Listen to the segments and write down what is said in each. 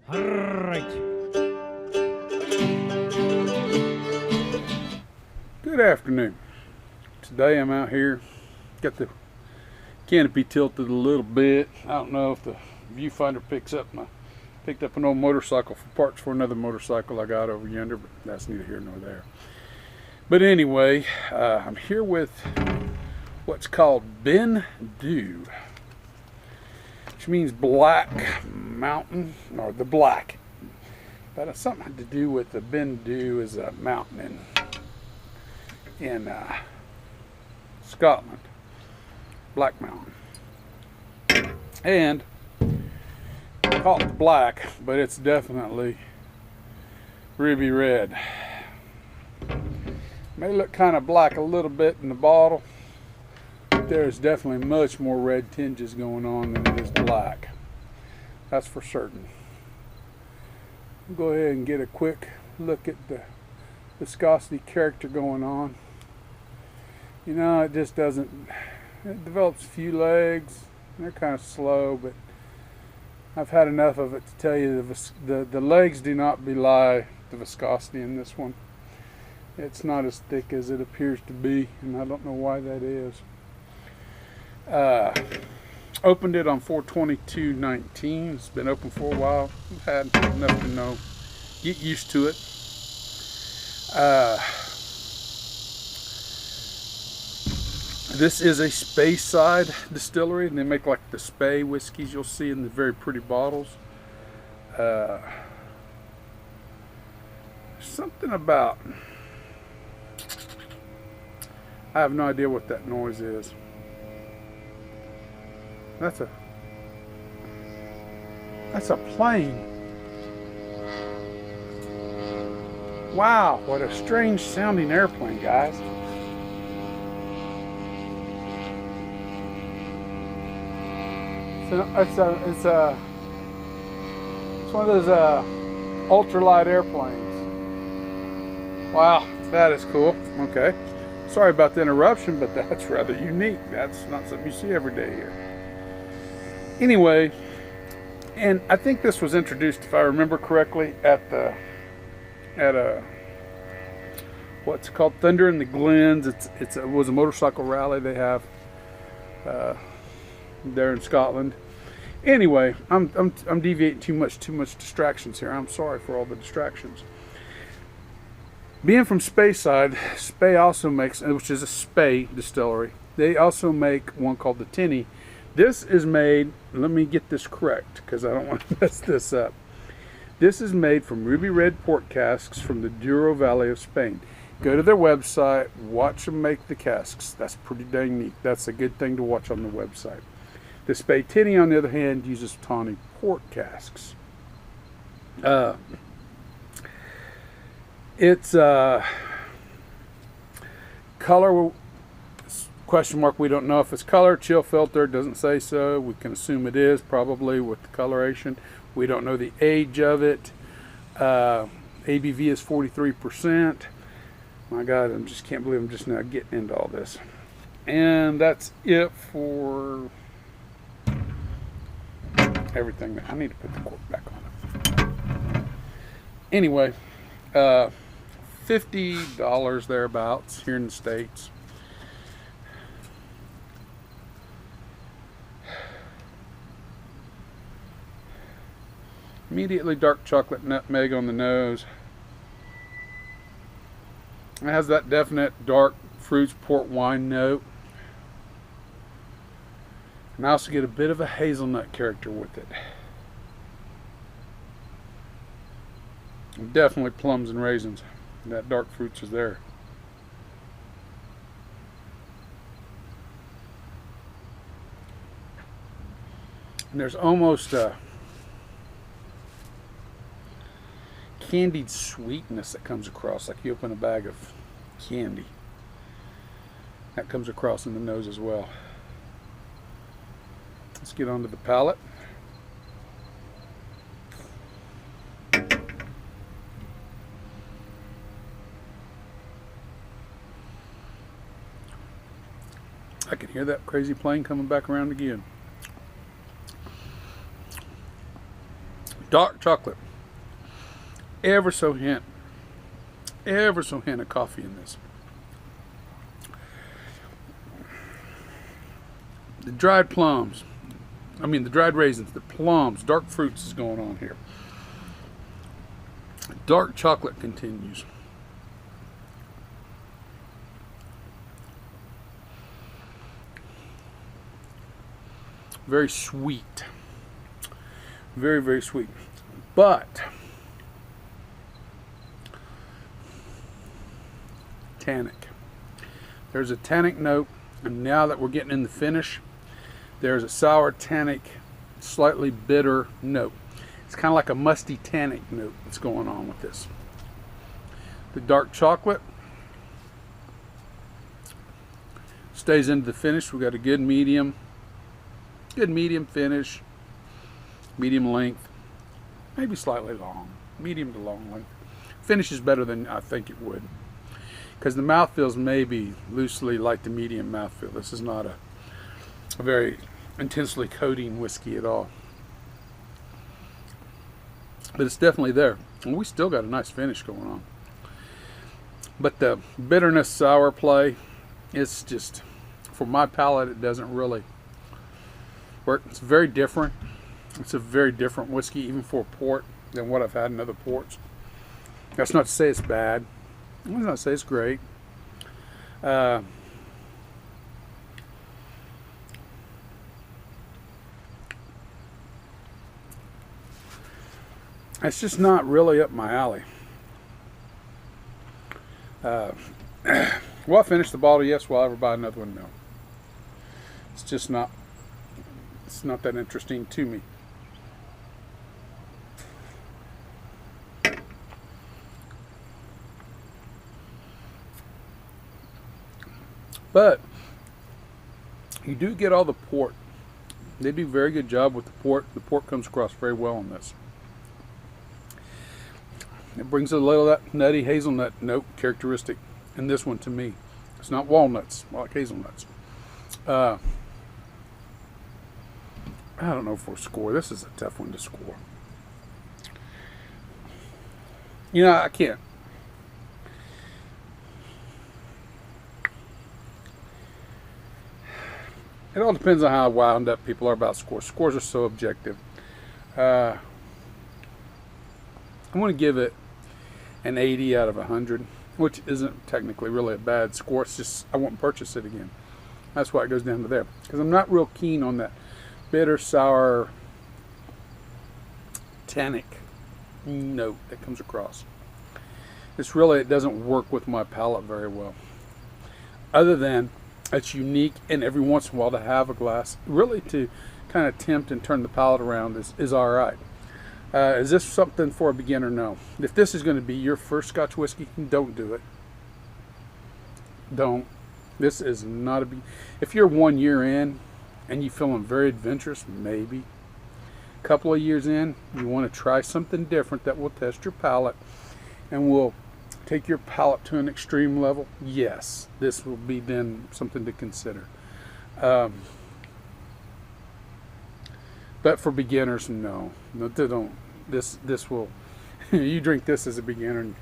Alright. Good afternoon. Today I'm out here, got the canopy tilted a little bit. I don't know if the viewfinder picked up an old motorcycle for parts for another motorcycle I got over yonder, but that's neither here nor there. But anyway, I'm here with what's called Beinn Dubh, which means black mountain, or the black. But it's something to do with the Beinn Dubh is a mountain in Scotland, Black Mountain, and call it black, but it's definitely ruby red. May look kind of black a little bit in the bottle, but there's definitely much more red tinges going on than it is black. That's for certain. We'll go ahead and get a quick look at the viscosity character going on. You know, it just doesn't, it develops a few legs. They're kind of slow, but I've had enough of it to tell you the legs do not belie the viscosity in this one. It's not as thick as it appears to be, and I don't know why that is. Opened it on 4/22/19. It's been open for a while. I've had enough to know. Get used to it. This is a Speyside distillery, and they make like the Spey whiskeys you'll see in the very pretty bottles. Something about, I have no idea what that noise is. That's a plane. Wow, what a strange sounding airplane, guys. So it's one of those ultralight airplanes. Wow, that is cool. Okay, sorry about the interruption, but that's rather unique. That's not something you see every day here. Anyway, and I think this was introduced, if I remember correctly, at a what's called Thunder in the Glens. It was a motorcycle rally they have there in Scotland. Anyway, I'm deviating too much distractions here. I'm sorry for all the distractions. Being from Speyside, Spey also makes, which is a Spey distillery. They also make one called the Tinny. This is made, let me get this correct because I don't want to mess this up. This is made from ruby red port casks from the Douro Valley of Spain. Go to their website, watch them make the casks. That's pretty dang neat. That's a good thing to watch on the website. The Spey Tinny, on the other hand, uses tawny port casks. It's color, question mark, we don't know if it's color. Chill filter doesn't say so. We can assume it is, probably, with the coloration. We don't know the age of it. ABV is 43%. My God, I just can't believe I'm just now getting into all this. And that's it for everything. I need to put the cork back on it. Anyway, $50 thereabouts here in the States. Immediately dark chocolate nutmeg on the nose. It has that definite dark fruits port wine note. And I also get a bit of a hazelnut character with it. Definitely plums and raisins. That dark fruits is there. And there's almost a candied sweetness that comes across, like you open a bag of candy. That comes across in the nose as well. Let's get onto the palate. I can hear that crazy plane coming back around again. Dark chocolate. Ever so hint of coffee in this. The dried plums, the dried raisins, the plums, dark fruits is going on here. Dark chocolate continues. Very sweet. Very, very sweet. But tannic. There's a tannic note, and now that we're getting in the finish, there's a sour tannic, slightly bitter note. It's kind of like a musty tannic note that's going on with this. The dark chocolate stays into the finish. We got a good medium finish, medium length, maybe slightly long, medium to long length. Finish is better than I think it would, because the mouthfeels maybe loosely like the medium mouthfeel. This is not a very intensely coating whiskey at all, but it's definitely there, and we still got a nice finish going on. But the bitterness sour play, it's just, for my palate, it doesn't really work. It's very different. It's a very different whiskey, even for port, than what I've had in other ports. That's not to say it's bad. That's not to say it's great. It's just not really up my alley. Will I finish the bottle? Yes. Will I ever buy another one? No. It's just not. It's not that interesting to me. But you do get all the port. They do a very good job with the port. The port comes across very well on this. It brings a little of that nutty hazelnut note characteristic in this one to me. It's not walnuts, I like hazelnuts. I don't know for a score. This is a tough one to score. I can't. It all depends on how wound up people are about scores. Scores are so objective. I'm going to give it an 80 out of 100, which isn't technically really a bad score. It's just I won't purchase it again. That's why it goes down to there, because I'm not real keen on that bitter, sour, tannic note that comes across. It doesn't work with my palate very well. Other than it's unique, and every once in a while to have a glass, really to kind of tempt and turn the palate around is all right. Is this something for a beginner? No. If this is going to be your first Scotch whiskey, don't do it. Don't. This is not a. If you're 1 year in and you feeling very adventurous, maybe. A couple of years in, you want to try something different that will test your palate and will take your palate to an extreme level. Yes, this will be then something to consider. But for beginners, no. Don't. This will. You drink this as a beginner,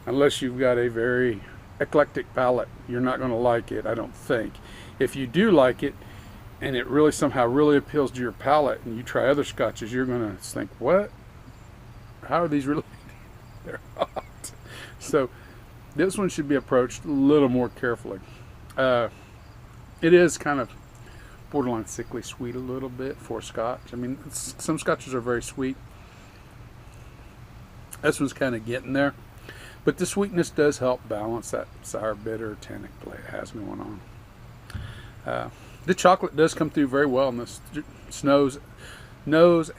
unless you've got a very eclectic palate, you're not going to like it, I don't think. If you do like it, and it really somehow really appeals to your palate, and you try other scotches, you're going to think, what? How are these really? They're hot. So this one should be approached a little more carefully. It is kind of borderline sickly sweet a little bit for Scotch. Some Scotches are very sweet. This one's kind of getting there, but the sweetness does help balance that sour, bitter, tannic play it has going on. The chocolate does come through very well in this nose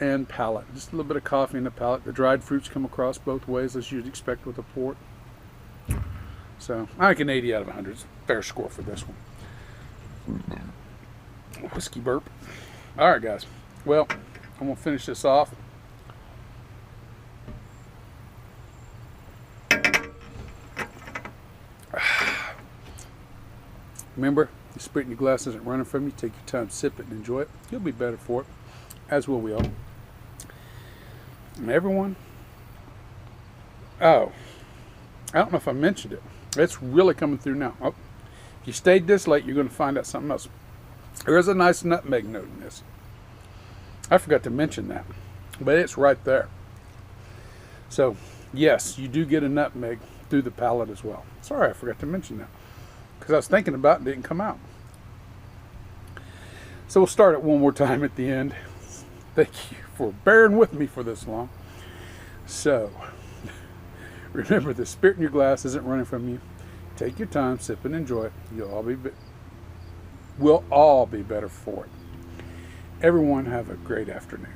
and palate. Just a little bit of coffee in the palate. The dried fruits come across both ways, as you'd expect with a port. So I think an 80 out of 100 is a fair score for this one. Whiskey burp. All right, guys. Well, I'm going to finish this off. Remember, the spirit in your glass isn't running from you. Take your time, sip it, and enjoy it. You'll be better for it, as will we all. And everyone, oh, I don't know if I mentioned it. It's really coming through now. Oh, if you stayed this late, you're going to find out something else. There is a nice nutmeg note in this. I forgot to mention that, but it's right there. So, yes, you do get a nutmeg through the palate as well. Sorry, I forgot to mention that, because I was thinking about it and it didn't come out. So we'll start it one more time at the end. Thank you for bearing with me for this long. So, remember, the spirit in your glass isn't running from you. Take your time, sip and enjoy it. We'll all be better for it. Everyone have a great afternoon.